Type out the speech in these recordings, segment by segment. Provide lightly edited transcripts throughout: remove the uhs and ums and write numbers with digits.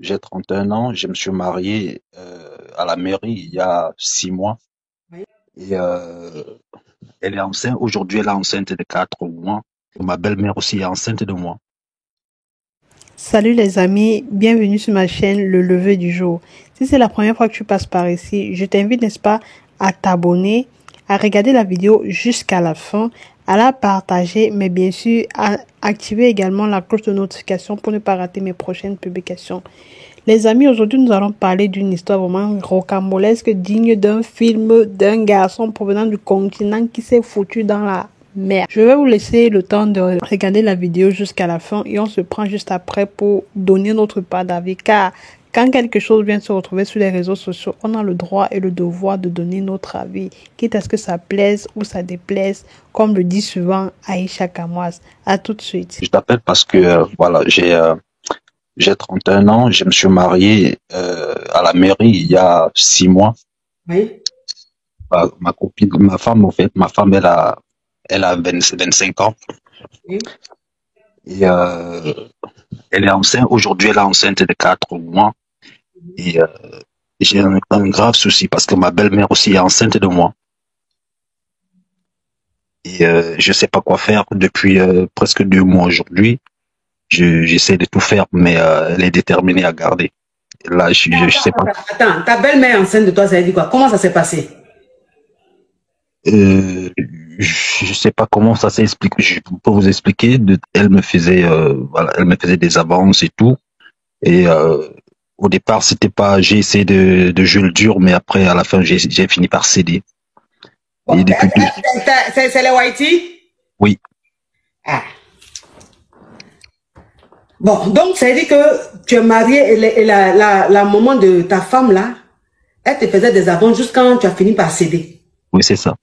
J'ai 31 ans, je me suis marié à la mairie il y a 6 mois Oui. et elle est enceinte. Aujourd'hui, elle est enceinte de 4 mois. Ma belle-mère aussi est enceinte de moi. Salut les amis, bienvenue sur ma chaîne Le Lever du Jour. Si c'est la première fois que tu passes par ici, je t'invite, n'est-ce pas, à t'abonner, à regarder la vidéo jusqu'à la fin, à la partager, mais bien sûr, à activer également la cloche de notification pour ne pas rater mes prochaines publications. Les amis, aujourd'hui, nous allons parler d'une histoire vraiment rocambolesque, digne d'un film d'un garçon provenant du continent qui s'est foutu dans la mer. Je vais vous laisser le temps de regarder la vidéo jusqu'à la fin et on se prend juste après pour donner notre part d'avis, car quand quelque chose vient se retrouver sur les réseaux sociaux, on a le droit et le devoir de donner notre avis, quitte à ce que ça plaise ou ça déplaise, comme le dit souvent Aïcha Kamoise. À tout de suite. Je t'appelle parce que voilà, j'ai 31 ans, je me suis marié à la mairie il y a 6 mois. Oui. Ma copine, ma femme, en fait, ma femme, elle a 25 ans Oui. et elle est enceinte. Aujourd'hui, elle est enceinte de 4 mois et j'ai un grave souci parce que ma belle-mère aussi est enceinte de moi. Et je sais pas quoi faire depuis presque 2 mois aujourd'hui. J'essaie de tout faire, mais elle est déterminée à garder. Là, je sais pas. Attends, ta belle-mère enceinte de toi, ça veut dire quoi? Comment ça s'est passé? Euh, je sais pas comment ça s'explique. Je peux vous expliquer. Elle me faisait, voilà, elle me faisait des avances et tout. Et au départ, c'était pas. J'ai essayé de jouer le dur, mais après, à la fin, j'ai fini par céder. Bon, Et depuis deux. c'est les Whitey? Oui, Ah. Bon, donc ça veut dire que tu es marié et la maman de ta femme là, elle te faisait des avances jusqu'à quand tu as fini par céder. oui, c'est ça.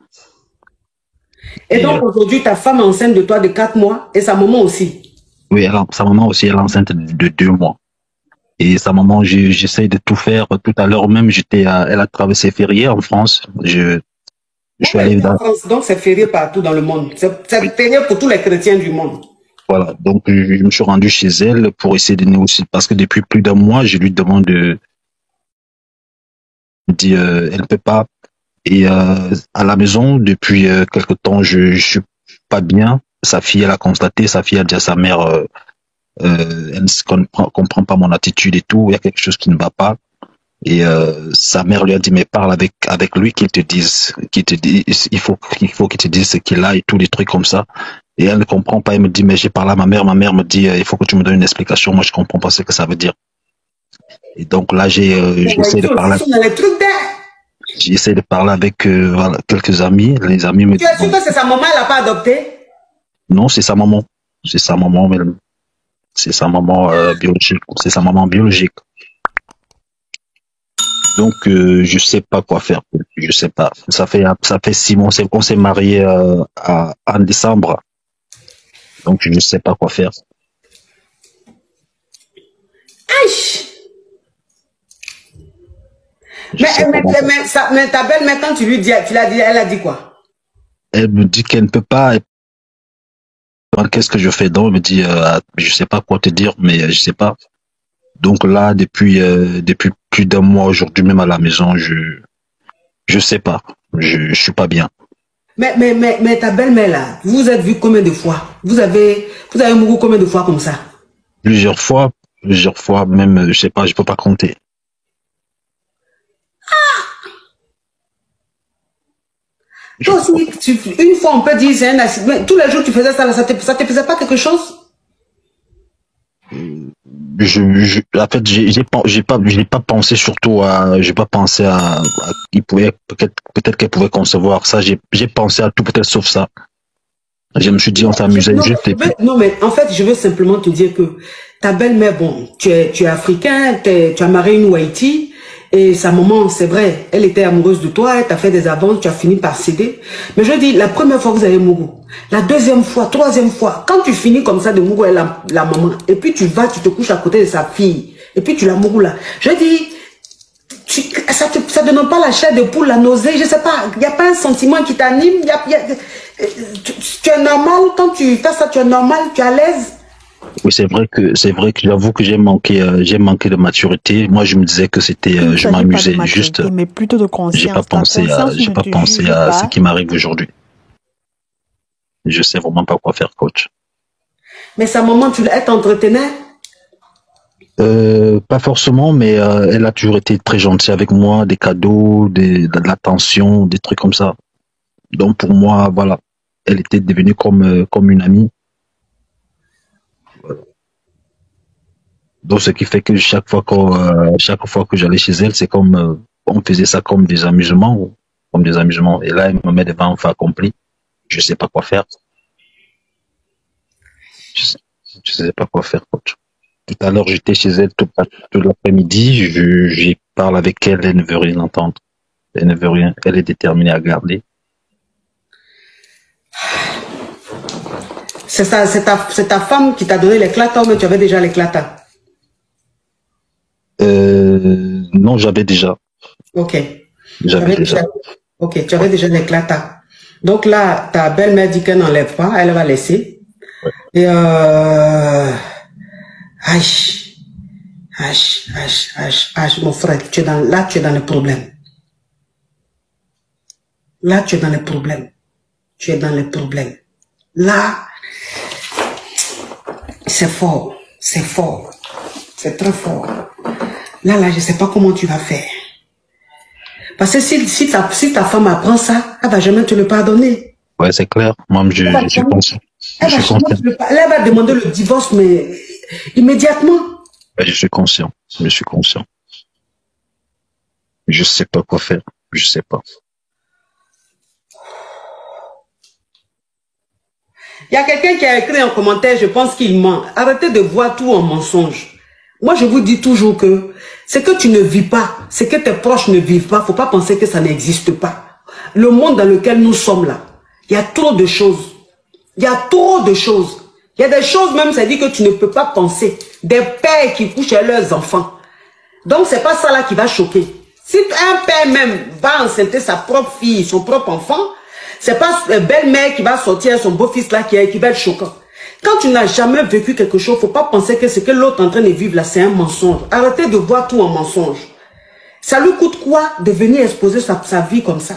Et Et donc aujourd'hui, ta femme est enceinte de toi de 4 mois et sa maman aussi. oui, sa maman aussi, elle est enceinte de 2 mois. Et sa maman, j'essaye de tout faire. Tout à l'heure même, elle a traversé férié en France. Je Vous suis allé êtes en dans, France, donc c'est férié partout dans le monde. C'est férié pour tous les chrétiens du monde. voilà. Donc, je me suis rendu chez elle pour essayer de négocier parce que depuis plus d'un mois, je lui demande dit, elle ne peut pas. Et, à la maison, depuis quelque temps, je suis pas bien. Sa fille, elle a constaté, sa fille a dit à sa mère, elle ne comprend pas mon attitude et tout. Il y a quelque chose qui ne va pas. Et sa mère lui a dit, mais parle avec lui, qu'il te dise, il faut qu'il te dise ce qu'il a et tous les trucs comme ça. Et elle ne comprend pas. Elle me dit, mais j'ai parlé à ma mère me dit, il faut que tu me donnes une explication. Moi, je comprends pas ce que ça veut dire. Et donc là, Les Whitey aussi sont dans les trucs d'air. j'essaie de parler avec voilà, quelques amis. Les amis me Tu disent, es sûr que c'est sa maman, elle n'a pas adopté? non, c'est sa maman. C'est sa maman, c'est sa maman biologique. C'est sa maman biologique. Donc, je sais pas quoi faire. Je sais pas. Ça fait 6 mois. On s'est marié en décembre. Donc, je sais pas quoi faire. Aïe! Je sais pas. Mais ta belle-mère, quand tu lui dis, tu l'as dit, elle a dit quoi? Elle me dit qu'elle ne peut pas. Elle demande qu'est-ce que je fais donc. Elle me dit, je sais pas quoi te dire, mais je sais pas. Donc là, depuis plus d'un mois aujourd'hui, même à la maison, je sais pas. Je suis pas bien. Mais ta belle-mère là, vous vous êtes vu combien de fois? Vous avez mouru combien de fois comme ça? Plusieurs fois, même, je sais pas, je peux pas compter. Je Toi peux pas. aussi, une fois on peut dire c'est un accident. Mais tous les jours tu faisais ça, ça te faisait pas quelque chose? En fait, j'ai pas pensé surtout j'ai pas pensé il pouvait, peut-être qu'elle pouvait concevoir ça. J'ai pensé à tout, peut-être sauf ça. Je me suis dit, on s'amusait Non, juste et puis, non, mais en fait, je veux simplement te dire que ta belle-mère, bon, tu es africain, tu as marié une Whitey, et sa maman, c'est vrai, elle était amoureuse de toi, elle t'a fait des avances, tu as fini par céder. Mais je dis, la première fois que vous avez mouru, la deuxième fois, troisième fois, quand tu finis comme ça de mourir la maman, et puis tu vas, tu te couches à côté de sa fille, et puis tu la mourus là, je dis, ça ne donne pas la chair de poule, la nausée, je sais pas, il n'y a pas un sentiment qui t'anime, tu es normal quand tu fais ça, tu es normal, tu es à l'aise. Oui, c'est vrai que j'avoue que j'ai manqué de maturité. Moi, je me disais que c'était, je m'amusais juste. Mais plutôt de conscience. J'ai pas pensé à ce qui m'arrive aujourd'hui. Je sais vraiment pas quoi faire, coach. Mais sa maman, elle t'entretenait? Pas forcément, mais elle a toujours été très gentille avec moi, des cadeaux, de l'attention, des trucs comme ça. Donc pour moi, voilà, elle était devenue comme une amie. Donc ce qui fait que chaque fois que j'allais chez elle, c'est comme on faisait ça comme des amusements, Et là, elle me met devant un fait accompli. Je sais pas quoi faire. Je sais pas quoi faire, coach. Tout à l'heure, j'étais chez elle tout l'après-midi. J'y parle avec elle, elle ne veut rien entendre. Elle ne veut rien. Elle est déterminée à garder. C'est ta femme qui t'a donné l'éclatant, mais tu avais déjà l'éclatant? Non, j'avais déjà. Ok. J'avais déjà. Ok, tu avais déjà l'éclatant. Donc là, ta belle-mère dit qu'elle n'enlève pas, elle va laisser. Ouais. Et mon frère, tu es dans le problème. Là, tu es dans le problème. Tu es dans le problème. Là, c'est fort. C'est fort. C'est très fort. Là, je ne sais pas comment tu vas faire. Parce que si ta femme apprend ça, elle ne va jamais te le pardonner. Ouais, c'est clair. Moi, je suis conscient. Elle va demander le divorce, mais immédiatement. Ouais, je suis conscient. Je sais pas quoi faire. Je sais pas. Il y a quelqu'un qui a écrit en commentaire, je pense qu'il ment. Arrêtez de voir tout en mensonge. Moi, je vous dis toujours que ce que tu ne vis pas, ce que tes proches ne vivent pas, faut pas penser que ça n'existe pas. Le monde dans lequel nous sommes là, il y a trop de choses. Il y a trop de choses. Il y a des choses même, ça dit que tu ne peux pas penser. Des pères qui couchent à leurs enfants. Donc, c'est pas ça là qui va choquer. Si un père même va enceinter sa propre fille, son propre enfant, c'est pas la belle-mère qui va sortir son beau-fils là qui va être choquant. Quand tu n'as jamais vécu quelque chose, faut pas penser que ce que l'autre est en train de vivre là, c'est un mensonge. Arrêtez de voir tout en mensonge. Ça lui coûte quoi de venir exposer sa vie comme ça?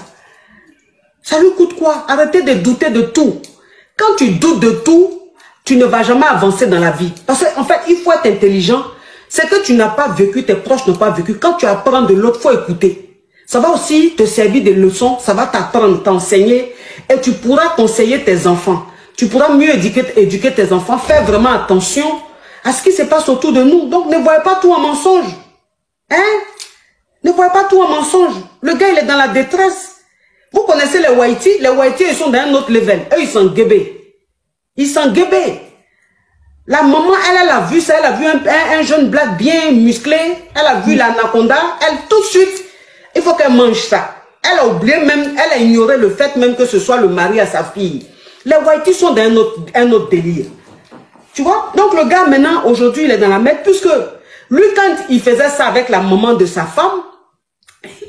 Ça lui coûte quoi? Arrêtez de douter de tout. Quand tu doutes de tout, tu ne vas jamais avancer dans la vie. Parce qu'en fait, il faut être intelligent. C'est que tu n'as pas vécu, tes proches n'ont pas vécu. Quand tu apprends de l'autre, il faut écouter. Ça va aussi te servir de leçons, ça va t'apprendre, t'enseigner. Et tu pourras conseiller tes enfants. Tu pourras mieux éduquer tes enfants. Faire vraiment attention à ce qui se passe autour de nous. Donc, ne voyez pas tout en mensonge. Hein? Ne voyez pas tout en mensonge. Le gars, il est dans la détresse. Vous connaissez les Whitey? Les Whitey, ils sont dans un autre level. Eux, ils sont guébés. Ils sont guébés. La maman, elle a vu ça. Elle a vu un jeune black bien musclé. Elle a vu l'anaconda. Elle, tout de suite, il faut qu'elle mange ça. Elle a oublié même, elle a ignoré le fait même que ce soit le mari à sa fille. Les Whitey sont dans un autre délire. Tu vois? Donc le gars maintenant, aujourd'hui, il est dans la merde, puisque lui, quand il faisait ça avec la maman de sa femme,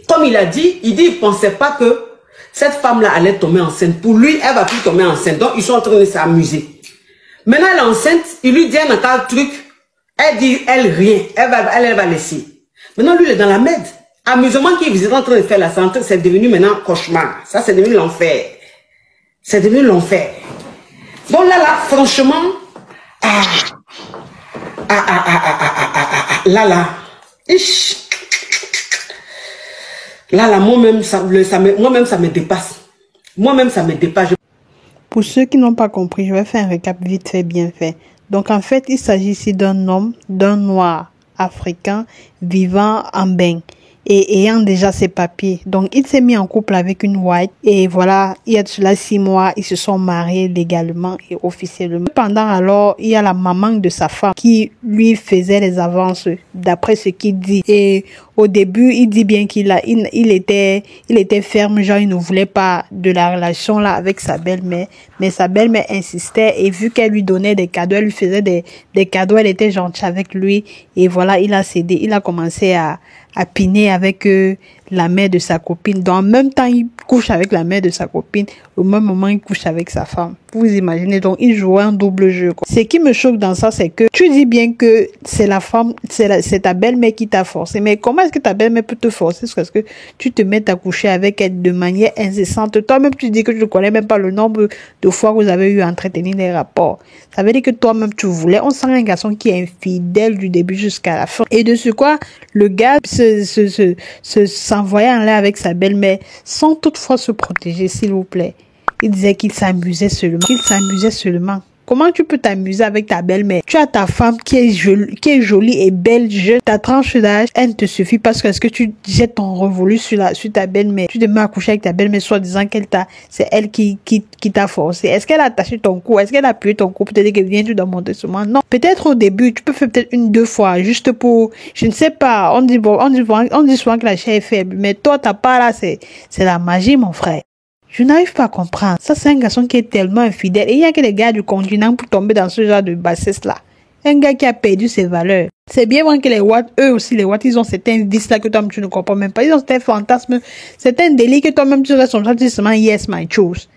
comme il a dit, il ne pensait pas que cette femme-là allait tomber enceinte. Pour lui, elle va plus tomber enceinte. Donc ils sont en train de s'amuser. Maintenant, elle est enceinte, il lui dit un autre truc. Elle dit, elle rien. Elle va laisser. Maintenant, lui, il est dans la merde. Amusement qu'il est en train de faire la santé, c'est devenu maintenant cauchemar. Ça, c'est devenu l'enfer. C'est devenu l'enfer. Donc là, franchement, moi-même, ça me dépasse. Moi-même, ça me dépasse. Pour ceux qui n'ont pas compris, je vais faire un récap vite fait, bien fait. Donc, en fait, il s'agit ici d'un homme, d'un noir africain vivant en Bénin et ayant déjà ses papiers. Donc, il s'est mis en couple avec une white et voilà, il y a de cela 6 mois, ils se sont mariés légalement et officiellement. Pendant alors, il y a la maman de sa femme qui lui faisait les avances d'après ce qu'il dit. Et au début, il dit bien qu'il était ferme, genre il ne voulait pas de la relation là avec sa belle-mère, mais sa belle-mère insistait et vu qu'elle lui donnait des cadeaux, elle lui faisait des cadeaux, elle était gentille avec lui et voilà, il a cédé, il a commencé à piner avec la mère de sa copine. Donc, en même temps, il couche avec la mère de sa copine. Au même moment, il couche avec sa femme. Vous imaginez, donc, il joue un double jeu, quoi. Ce qui me choque dans ça, c'est que tu dis bien que c'est la femme, c'est ta belle-mère qui t'a forcé. Mais comment est-ce que ta belle-mère peut te forcer parce que tu te mets à coucher avec elle de manière incessante? Toi-même, tu dis que tu ne connais même pas le nombre de fois que vous avez eu à entretenir des rapports. Ça veut dire que toi-même, tu voulais. On sent un garçon qui est infidèle du début jusqu'à la fin. Et de ce quoi, le gars s'envoyait en l'air avec sa belle-mère sans toutefois se protéger, s'il vous plaît. Il disait qu'il s'amusait seulement. Comment tu peux t'amuser avec ta belle-mère? Tu as ta femme qui est jolie et belle, jeune. Ta tranche d'âge, elle ne te suffit parce que tu jettes ton révolu sur ta belle-mère. Tu te mets à coucher avec ta belle-mère, soit disant c'est elle qui t'a forcé. Est-ce qu'elle a attaché ton cou? Est-ce qu'elle a appuyé ton cou? Peut-être qu'elle vient, tu dois monter sur moi. Non. Peut-être au début, tu peux faire peut-être 1-2 fois, juste pour, je ne sais pas. On dit souvent que la chair est faible. Mais toi, t'as pas là, c'est la magie, mon frère. Je n'arrive pas à comprendre. Ça, c'est un garçon qui est tellement infidèle. Et il n'y a que les gars du continent pour tomber dans ce genre de bassesse-là. Un gars qui a perdu ses valeurs. C'est bien vrai que les Watts, eux aussi, les Watts, ils ont certains vices-là que toi-même, tu ne comprends même pas. Ils ont certains fantasmes, certains délits que toi-même, tu restes en seulement yes, my chose.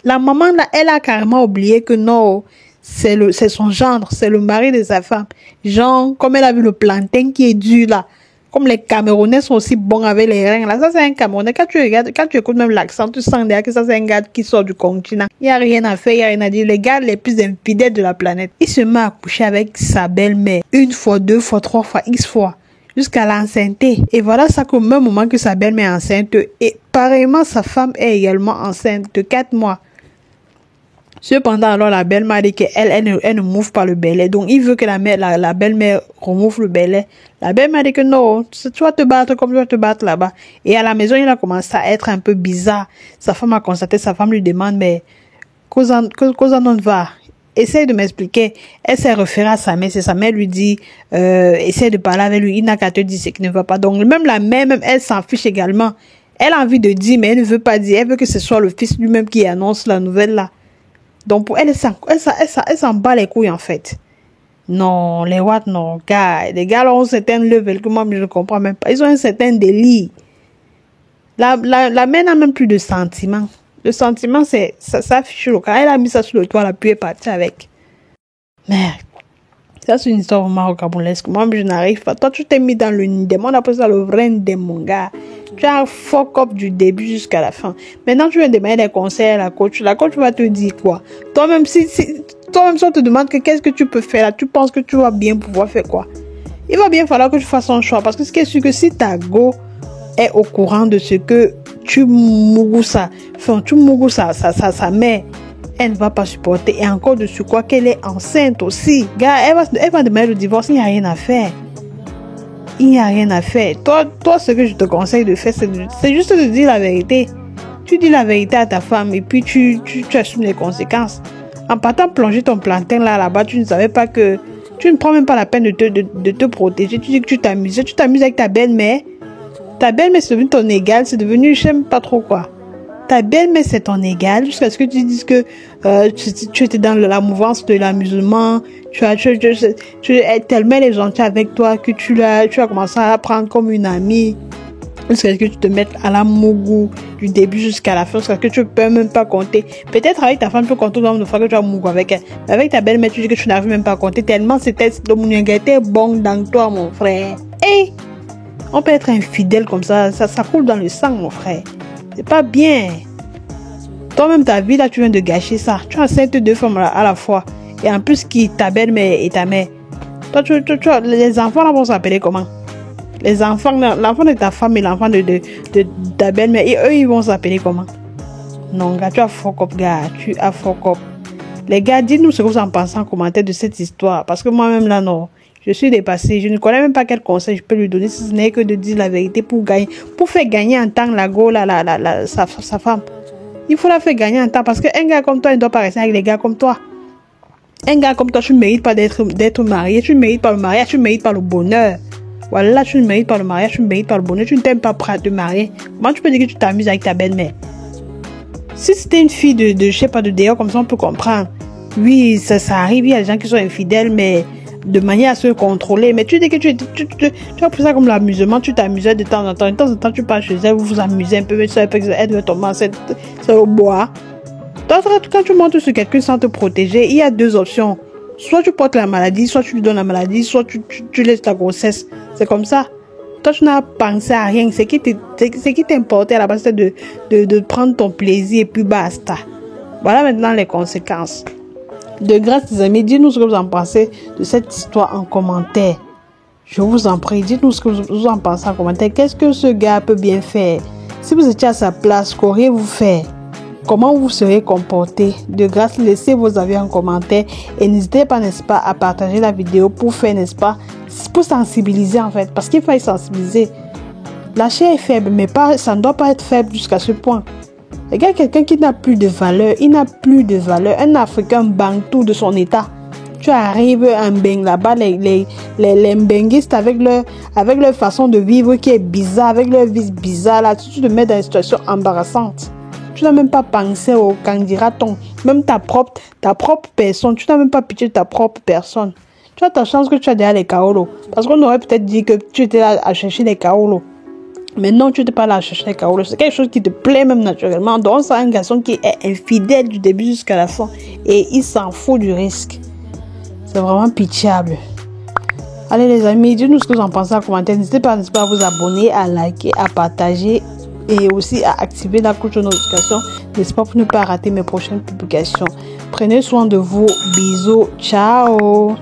La maman, là, elle a carrément oublié que non, c'est son gendre, c'est le mari de sa femme. Genre, comme elle a vu le plantain qui est dur, là. Comme les Camerounais sont aussi bons avec les reins, là, ça c'est un Camerounais. Quand tu regardes, quand tu écoutes même l'accent, tu sens déjà que ça c'est un gars qui sort du continent. Il n'y a rien à faire, il n'y a rien à dire. Les gars les plus infidèles de la planète. Il se met à coucher avec sa belle-mère. 1 fois, 2 fois, 3 fois, X fois. Jusqu'à l'enceinte. Et voilà ça qu'au même moment que sa belle-mère est enceinte. Et pareillement, sa femme est également enceinte de 4 mois. Cependant, alors, la belle-mère dit qu'elle ne mouffe pas le belait. Donc, il veut que la belle-mère remouffe le belait. La belle-mère dit que non, tu vas te battre comme tu vas te battre là-bas. Et à la maison, il a commencé à être un peu bizarre. Sa femme a constaté, sa femme lui demande, mais, cosa non va? Essaye de m'expliquer. Elle s'est référée à sa mère. C'est sa mère lui dit, essaye de parler avec lui. Il n'a qu'à te dire ce qui ne va pas. Donc, même la mère, même elle s'en fiche également. Elle a envie de dire, mais elle ne veut pas dire. Elle veut que ce soit le fils lui-même qui annonce la nouvelle là. Donc, pour elle, elle s'en bat les couilles, en fait. Non, les Watts, non, gars. Les gars, là, ont un certain level que moi, je ne comprends même pas. Ils ont un certain délit. La mère n'a même plus de sentiments. Le sentiment, c'est, ça fiche le cas. Elle a mis ça sur le toit, là, puis elle est partie avec. Merde. Ça, c'est une histoire vraiment rocambolesque. Moi, je n'arrive pas. Toi, tu t'es mis dans le démon. On appelle ça le vrai démon, gars. Tu as fuck up du début jusqu'à la fin. Maintenant, tu viens demander des conseils à la coach. La coach va te dire quoi? Toi-même, si on te demande que qu'est-ce que tu peux faire là, tu penses que tu vas bien pouvoir faire quoi? Il va bien falloir que tu fasses un choix. Parce que ce qui est sûr que si ta go est au courant de ce que tu mougou ça, sa mère, elle ne va pas supporter. Et encore de ce quoi qu'elle est enceinte aussi. Gars, elle va demander le divorce. Il n'y a rien à faire. Il n'y a rien à faire. Toi, ce que je te conseille de faire, c'est juste de dire la vérité. Tu dis la vérité à ta femme et puis tu assumes les conséquences. En partant plonger ton plantain là-bas, tu ne savais pas que... Tu ne prends même pas la peine de te protéger. Tu dis que tu t'amuses avec ta belle-mère. Ta belle-mère, c'est devenu ton égal. C'est devenu, je sais pas trop quoi. Ta belle-mère, c'est ton égal, jusqu'à ce que tu dises que tu étais dans la mouvance de l'amusement, tu tellement elle est gentille avec toi que tu as commencé à la prendre comme une amie, jusqu'à ce que tu te mettes à la mougou du début jusqu'à la fin, jusqu'à ce que tu ne peux même pas compter. Peut-être avec ta femme, tu peux compter le nombre de fois que tu as mougou avec elle. Mais avec ta belle-mère, tu dis que tu n'arrives même pas à compter, tellement le mounianga était bon dans toi, mon frère. Et on peut être infidèle comme ça coule dans le sang, mon frère. C'est pas bien. Toi-même, ta vie, là, tu viens de gâcher ça. Tu as enceinte 2 femmes à la fois. Et en plus, ta belle-mère et ta mère. Toi, les enfants, là, vont s'appeler comment? Les enfants, l'enfant de ta femme et l'enfant de ta belle-mère. Et eux, ils vont s'appeler comment? Non, gars, tu as fuck up, gars. Tu as fuck up. Les gars, dites-nous ce que vous en pensez en commentaire de cette histoire. Parce que moi-même, là, non. Je suis dépassée. Je ne connais même pas quel conseil je peux lui donner si ce n'est que de dire la vérité pour faire gagner en temps la go, sa femme. Il faut la faire gagner en temps parce qu'un gars comme toi, il ne doit pas rester avec les gars comme toi. Un gars comme toi, tu ne mérites pas d'être marié. Tu ne mérites pas le mariage, tu ne mérites pas le bonheur. Voilà, tu ne mérites pas le mariage, tu ne mérites pas le bonheur. Tu ne t'aimes pas prêt à te marier. Comment tu peux dire que tu t'amuses avec ta belle-mère? Si c'était une fille de je sais pas, de dehors, comme ça, on peut comprendre. Oui, ça arrive, il y a des gens qui sont infidèles, mais de manière à se contrôler. Mais tu dis que tu as pris ça comme l'amusement, tu t'amusais de temps en temps. De temps en temps, tu pars chez elle, vous vous amusez un peu, mais tu savais pas que elle doit tomber enceinte, c'est au bois. Quand tu montes sur quelqu'un sans te protéger, il y a deux options. Soit tu portes la maladie, soit tu lui donnes la maladie, soit tu laisses ta grossesse. C'est comme ça. Toi, tu n'as pensé à rien. Ce qui t'importait à la base, c'était de prendre ton plaisir et puis basta. Voilà maintenant les conséquences. De grâce, les amis, dites-nous ce que vous en pensez de cette histoire en commentaire. Je vous en prie, dites-nous ce que vous en pensez en commentaire. Qu'est-ce que ce gars peut bien faire? Si vous étiez à sa place, qu'auriez-vous fait? Comment vous serez comporté? De grâce, laissez vos avis en commentaire et n'hésitez pas, n'est-ce pas, à partager la vidéo pour faire, n'est-ce pas, pour sensibiliser en fait, parce qu'il faut sensibiliser. La chair est faible, mais ça ne doit pas être faible jusqu'à ce point. Regarde quelqu'un qui n'a plus de valeur, il n'a plus de valeur, un Africain bantou de son état. Tu arrives à Mbeng là-bas, les Mbenguistes avec leur façon de vivre qui est bizarre, avec leur vie bizarre là, tu te mets dans une situation embarrassante. Tu n'as même pas pensé au candidaton, même ta propre personne, tu n'as même pas pitié de ta propre personne. Tu as ta chance que tu as déjà les kaolos. Parce qu'on aurait peut-être dit que tu étais là à chercher les kaolos. Mais non, tu n'étais pas là à chercher les kaolos. C'est quelque chose qui te plaît même naturellement. Donc, c'est un garçon qui est infidèle du début jusqu'à la fin. Et il s'en fout du risque. C'est vraiment pitiable. Allez les amis, dites-nous ce que vous en pensez en commentaire. N'hésitez pas, à vous abonner, à liker, à partager. Et aussi à activer la cloche de notification, n'est-ce pas, pour ne pas rater mes prochaines publications. Prenez soin de vous. Bisous. Ciao.